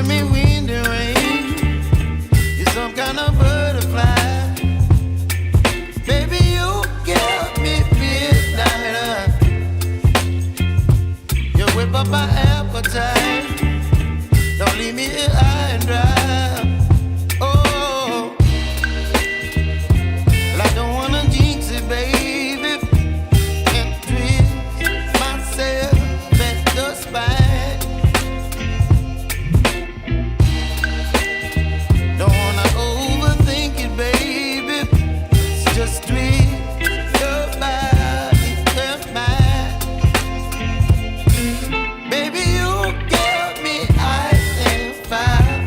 giving me wind and rain. You're some kind of butterfly. Baby, you give me midnight. You whip up my appetite. Don't leave me here high and dry. Oh, well, I don't wanna jinx it, baby. Can't twist myself at the spine. Don't wanna overthink it, baby. It's just twist your body and mine. Baby, you give me ice and fire.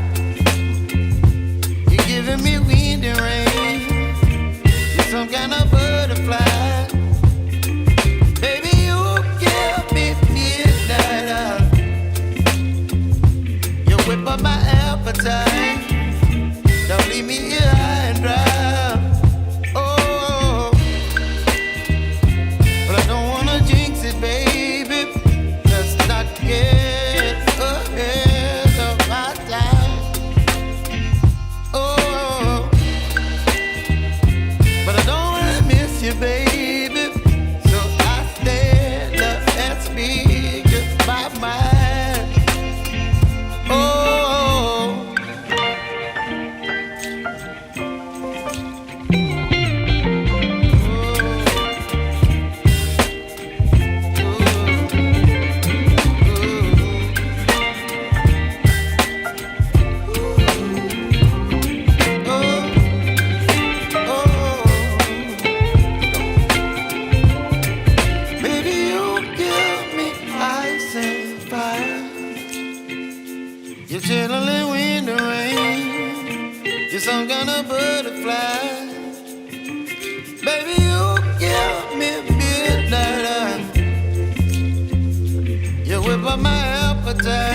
You're giving me wind and rain. You're some kind of butterfly. Baby, you give me midnight. You whip up my appetite. Don't leave me here high and dry. Oh, but I don't wanna jinx it, baby. Let's not get ahead of my time. Oh, but I don't wanna miss you, baby. So I stand up and speak just my mind. Oh. Baby, you give me ice and fire. You're chilling wind and rain. You're some kind of butterfly. Baby, you give me midnight. You whip up my appetite.